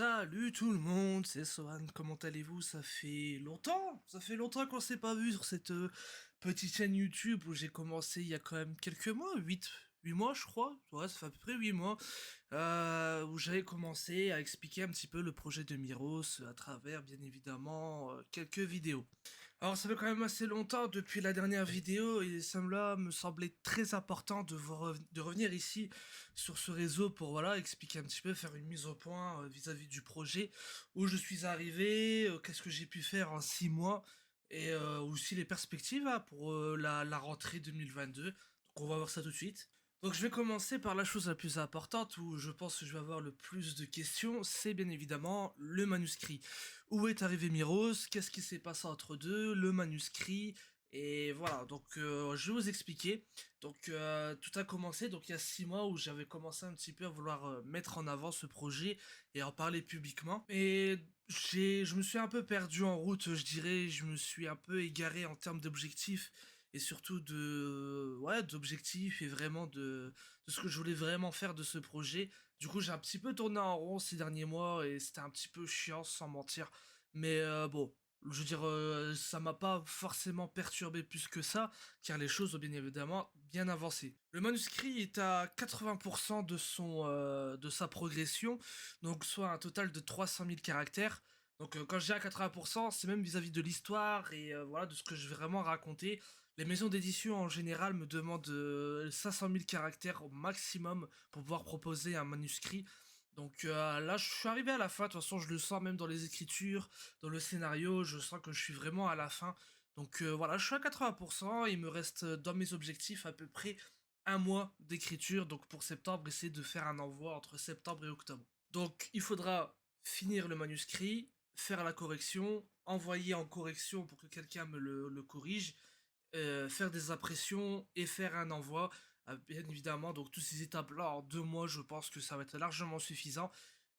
Salut tout le monde, c'est Sohan, comment allez-vous? Ça fait longtemps qu'on s'est pas vu sur cette petite chaîne YouTube où j'ai commencé il y a quand même quelques mois, 8 mois je crois, ouais ça fait à peu près 8 mois, où j'avais commencé à expliquer un petit peu le projet de Miros à travers bien évidemment quelques vidéos. Alors ça fait quand même assez longtemps depuis la dernière vidéo et ça me semblait très important de revenir ici sur ce réseau pour voilà expliquer un petit peu, faire une mise au point vis-à-vis du projet, où je suis arrivé, qu'est-ce que j'ai pu faire en 6 mois et aussi les perspectives hein, pour la rentrée 2022. Donc on va voir ça tout de suite. Donc je vais commencer par la chose la plus importante où je pense que je vais avoir le plus de questions, c'est bien évidemment le manuscrit. Où est arrivé Miros? Qu'est-ce qui s'est passé entre deux? Le manuscrit? Et voilà, donc je vais vous expliquer. Donc tout a commencé donc il y a 6 mois où j'avais commencé un petit peu à vouloir mettre en avant ce projet et en parler publiquement. Et je me suis un peu perdu en route, je dirais, je me suis un peu égaré en termes d'objectifs et surtout d'objectifs et vraiment de ce que je voulais vraiment faire de ce projet. Du coup, j'ai un petit peu tourné en rond ces derniers mois et c'était un petit peu chiant sans mentir. Mais bon, je veux dire, ça m'a pas forcément perturbé plus que ça, car les choses ont bien évidemment bien avancé. Le manuscrit est à 80% de sa progression, donc soit un total de 300 000 caractères. Donc quand je dis à 80%, c'est même vis-à-vis de l'histoire et voilà de ce que je vais vraiment raconter. Les maisons d'édition en général me demandent 500 000 caractères au maximum pour pouvoir proposer un manuscrit. Donc là, je suis arrivé à la fin. De toute façon, je le sens même dans les écritures, dans le scénario. Je sens que je suis vraiment à la fin. Donc voilà, je suis à 80%. Il me reste dans mes objectifs à peu près un mois d'écriture. Donc pour septembre, essayer de faire un envoi entre septembre et octobre. Donc il faudra finir le manuscrit, faire la correction, envoyer en correction pour que quelqu'un le corrige, faire des impressions et faire un envoi. Bien évidemment, donc toutes ces étapes-là, en 2 mois, je pense que ça va être largement suffisant.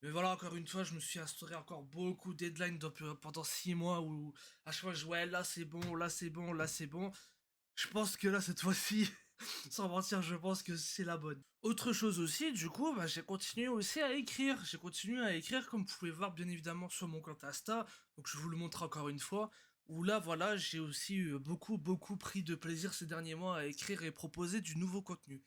Mais voilà, encore une fois, je me suis instauré encore beaucoup de deadlines pendant 6 mois où à chaque fois je ouais, là c'est bon, là c'est bon, là c'est bon. Je pense que là, cette fois-ci, sans mentir, je pense que c'est la bonne. Autre chose aussi, du coup, bah, j'ai continué aussi à écrire. J'ai continué à écrire, comme vous pouvez voir bien évidemment sur mon compte Insta. Donc je vous le montre encore une fois. Où là, voilà, j'ai aussi eu beaucoup pris de plaisir ces derniers mois à écrire et proposer du nouveau contenu.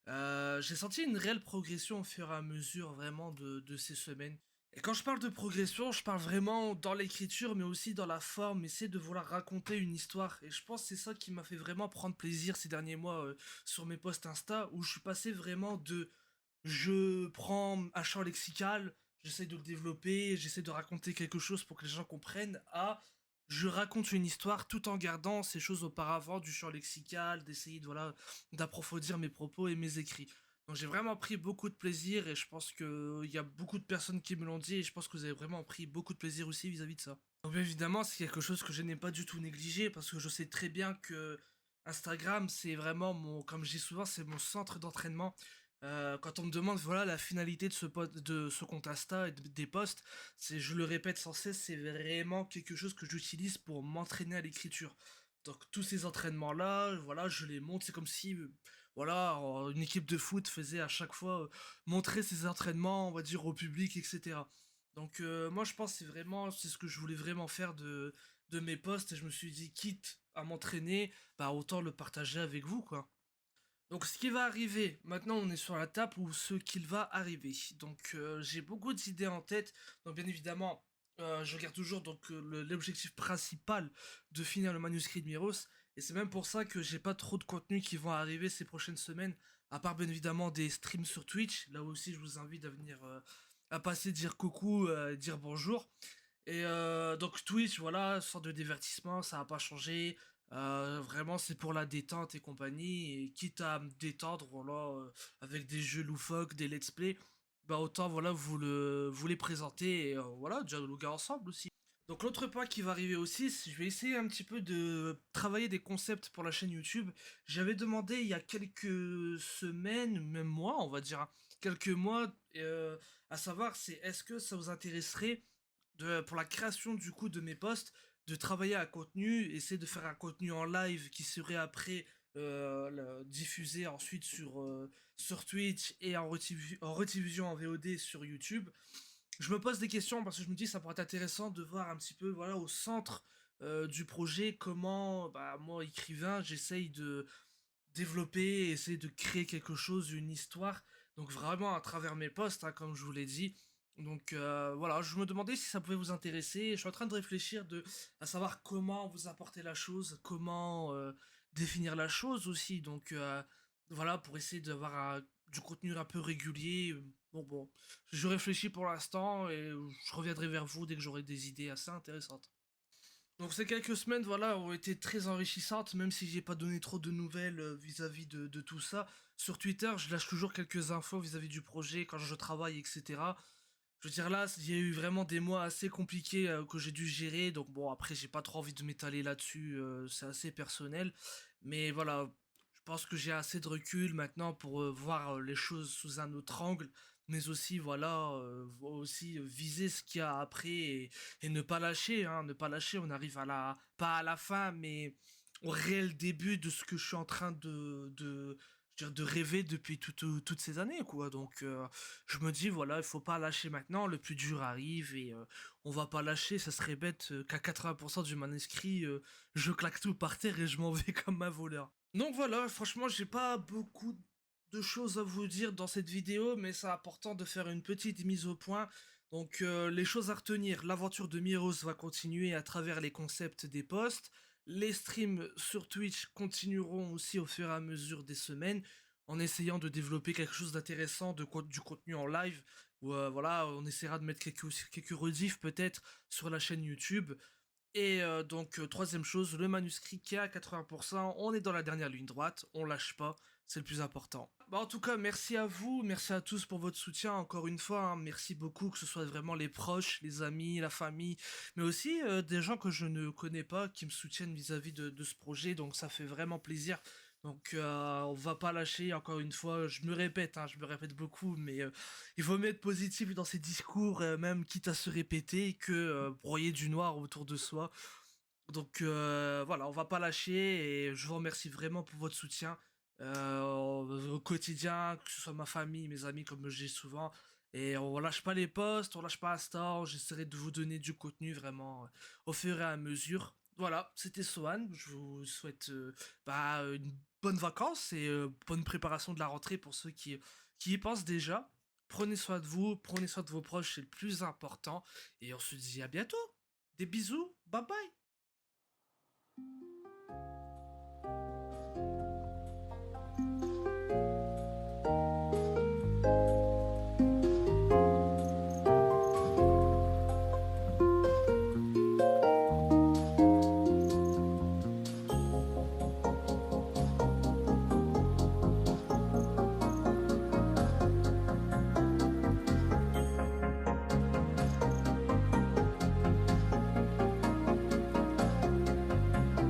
J'ai senti une réelle progression au fur et à mesure vraiment de ces semaines. Et quand je parle de progression, je parle vraiment dans l'écriture, mais aussi dans la forme, essayer de vouloir raconter une histoire. Et je pense que c'est ça qui m'a fait vraiment prendre plaisir ces derniers mois sur mes posts Insta, où je suis passé vraiment de je prends un champ lexical, j'essaie de le développer, j'essaie de raconter quelque chose pour que les gens comprennent, à je raconte une histoire tout en gardant ces choses auparavant du champ lexical, d'essayer de voilà d'approfondir mes propos et mes écrits. Donc j'ai vraiment pris beaucoup de plaisir et je pense que il y a beaucoup de personnes qui me l'ont dit et je pense que vous avez vraiment pris beaucoup de plaisir aussi vis-à-vis de ça. Donc bien évidemment, c'est quelque chose que je n'ai pas du tout négligé parce que je sais très bien que Instagram, c'est vraiment mon, comme je dis souvent, c'est mon centre d'entraînement. Quand on me demande voilà la finalité de ce compte Insta et des posts, c'est, je le répète sans cesse, c'est vraiment quelque chose que j'utilise pour m'entraîner à l'écriture. Donc tous ces entraînements là, voilà, je les montre, c'est comme si voilà, une équipe de foot faisait à chaque fois montrer ses entraînements, on va dire au public, etc. Donc moi je pense que c'est ce que je voulais vraiment faire de mes posts et je me suis dit quitte à m'entraîner, bah autant le partager avec vous quoi. Donc ce qui va arriver, maintenant on est sur la table ou ce qu'il va arriver. Donc j'ai beaucoup d'idées en tête. Donc bien évidemment, je regarde toujours donc l'objectif principal de finir le manuscrit de Miros. Et c'est même pour ça que j'ai pas trop de contenu qui vont arriver ces prochaines semaines. À part bien évidemment des streams sur Twitch. Là aussi je vous invite à venir à passer dire coucou, dire bonjour. Et donc Twitch, voilà, sorte de divertissement, ça a pas changé. Vraiment, c'est pour la détente et compagnie. Et quitte à me détendre, voilà, avec des jeux loufoques, des let's play, bah autant voilà vous les présenter et voilà, dialoguer ensemble aussi. Donc l'autre point qui va arriver aussi, c'est je vais essayer un petit peu de travailler des concepts pour la chaîne YouTube. J'avais demandé il y a quelques semaines, même mois, on va dire, hein, quelques mois, à savoir c'est est-ce que ça vous intéresserait pour la création du coup de mes posts, de travailler un contenu, essayer de faire un contenu en live qui serait après diffusé ensuite sur Twitch et en rediffusion en VOD sur YouTube. je me pose des questions parce que je me dis ça pourrait être intéressant de voir un petit peu, voilà, au centre, du projet comment, bah, moi écrivain, j'essaye de développer, essayer de créer quelque chose, une histoire. Donc vraiment à travers mes posts, hein, comme je vous l'ai dit. Donc voilà, je me demandais si ça pouvait vous intéresser. Je suis en train de réfléchir à savoir comment vous apporter la chose, comment définir la chose aussi. Donc voilà, pour essayer d'avoir du contenu un peu régulier. Bon, je réfléchis pour l'instant et je reviendrai vers vous dès que j'aurai des idées assez intéressantes. Donc ces quelques semaines, voilà, ont été très enrichissantes, même si j'ai pas donné trop de nouvelles vis-à-vis de tout ça. Sur Twitter, je lâche toujours quelques infos vis-à-vis du projet, quand je travaille, etc. Je veux dire là, il y a eu vraiment des mois assez compliqués que j'ai dû gérer, donc bon, après, j'ai pas trop envie de m'étaler là-dessus, c'est assez personnel. Mais voilà, je pense que j'ai assez de recul maintenant pour voir les choses sous un autre angle, mais aussi, voilà, aussi viser ce qu'il y a après et ne pas lâcher, hein, ne pas lâcher. On arrive pas à la fin, mais au réel début de ce que je suis en train je veux dire, de rêver depuis toutes ces années, quoi. Donc, je me dis, voilà, il faut pas lâcher maintenant, le plus dur arrive et on va pas lâcher. Ça serait bête qu'à 80% du manuscrit, je claque tout par terre et je m'en vais comme un voleur. Donc voilà, franchement, j'ai pas beaucoup de choses à vous dire dans cette vidéo, mais c'est important de faire une petite mise au point. Donc les choses à retenir, l'aventure de Miros va continuer à travers les concepts des posts. Les streams sur Twitch continueront aussi au fur et à mesure des semaines, en essayant de développer quelque chose d'intéressant, du contenu en live. Ou voilà, on essaiera de mettre quelques rediffs peut-être sur la chaîne YouTube. Et donc, troisième chose, le manuscrit qui est à 80%, on est dans la dernière ligne droite, on lâche pas, c'est le plus important. Bah, en tout cas, merci à vous, merci à tous pour votre soutien, encore une fois, hein, merci beaucoup, que ce soit vraiment les proches, les amis, la famille, mais aussi des gens que je ne connais pas, qui me soutiennent vis-à-vis de ce projet, donc ça fait vraiment plaisir. Donc on va pas lâcher, encore une fois, je me répète, hein, je me répète beaucoup, mais il vaut mieux être positif dans ses discours, même quitte à se répéter, que broyer du noir autour de soi. Donc voilà, on va pas lâcher et je vous remercie vraiment pour votre soutien au quotidien, que ce soit ma famille, mes amis, comme je dis souvent. Et on lâche pas les posts, on lâche pas Insta, j'essaierai de vous donner du contenu vraiment au fur et à mesure. Voilà, c'était Sohan, je vous souhaite une bonne vacances et bonne préparation de la rentrée pour ceux qui y pensent déjà. Prenez soin de vous, prenez soin de vos proches, c'est le plus important. Et on se dit à bientôt. Des bisous, bye bye.